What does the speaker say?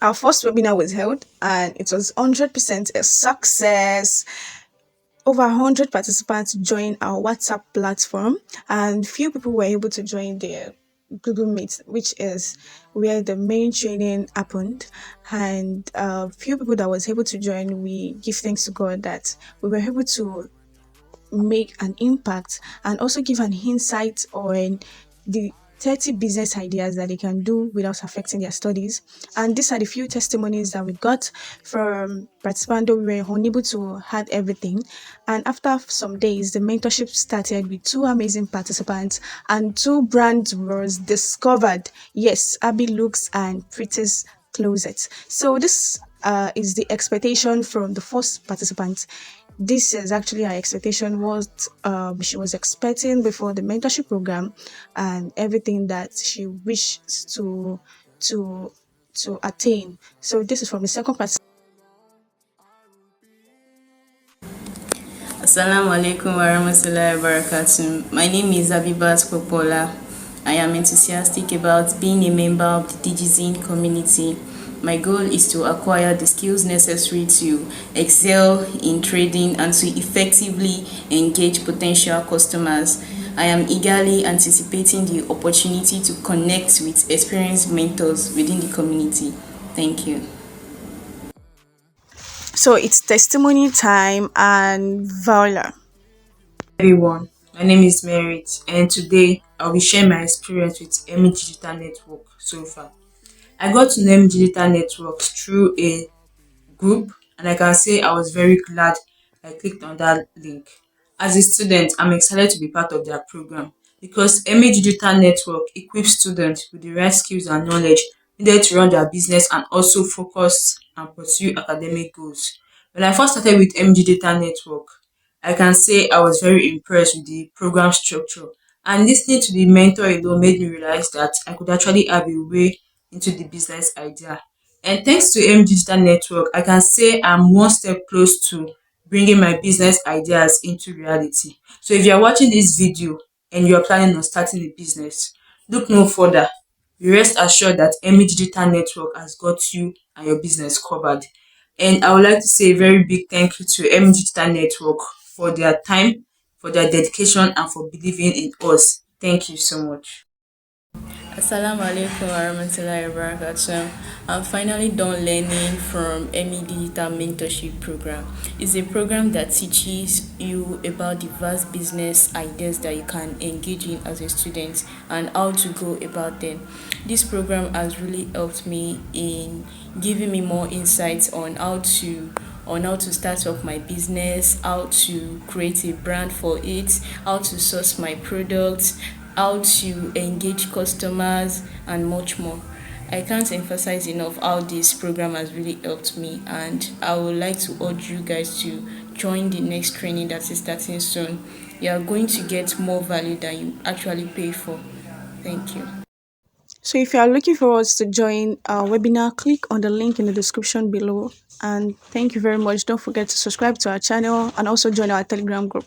Our first webinar was held and it was 100% a success. Over 100 participants joined our WhatsApp platform, and few people were able to join the Google Meet, which is where the main training happened. And few people that was able to join, we give thanks to God that we were able to make an impact and also give an insight on the 30 business ideas that they can do without affecting their studies. And these are the few testimonies that we got from participants, though we were unable to have everything. And after some days, the mentorship started with two amazing participants and two brands was discovered. Yes, Abby Looks and Pretty's Closet. So this is the expectation from the first participant. This is actually her expectation, what she was expecting before the mentorship program, and everything that she wishes to to attain. So this is from the second part. Assalamu alaikum warahmatullahi wabarakatuh. My name is Abibat Popola. I am enthusiastic about being a member of the Digizine community. My goal is to acquire the skills necessary to excel in trading and to effectively engage potential customers. I am eagerly anticipating the opportunity to connect with experienced mentors within the community. Thank you. So it's testimony time and Viola. Everyone, my name is Merit, and today I'll be sharing my experience with Emmy Digital Network so far. I got to know Emmy Digital Network through a group, and I can say I was very glad I clicked on that link. As a student, I'm excited to be part of their program because Emmy Digital Network equips students with the right skills and knowledge needed to run their business and also focus and pursue academic goals. When I first started with Emmy Digital Network, I can say I was very impressed with the program structure. And listening to the mentor alone made me realize that I could actually have a way into the business idea. And thanks to M Digital Network, I can say I'm one step close to bringing my business ideas into reality. So if you're watching this video and you're planning on starting a business, look no further. You rest assured that M Digital Network has got you and your business covered. And I would like to say a very big thank you to M Digital Network for their time, for their dedication, and for believing in us. Thank you so much. Assalamu alaikum warahmatullahi wabarakatuh. I'm finally done learning from Emmy Digital Mentorship Program. It's a program that teaches you about the vast business ideas that you can engage in as a student and how to go about them. This program has really helped me in giving me more insights on how to start up my business, how to create a brand for it, how to source my products, how to engage customers, and much more. I can't emphasize enough how this program has really helped me, and I would like to urge you guys to join the next training that is starting soon. You are going to get more value than you actually pay for. Thank you. So if you are looking for us to join our webinar, click on the link in the description below. And thank you very much. Don't forget to subscribe to our channel and also join our Telegram group.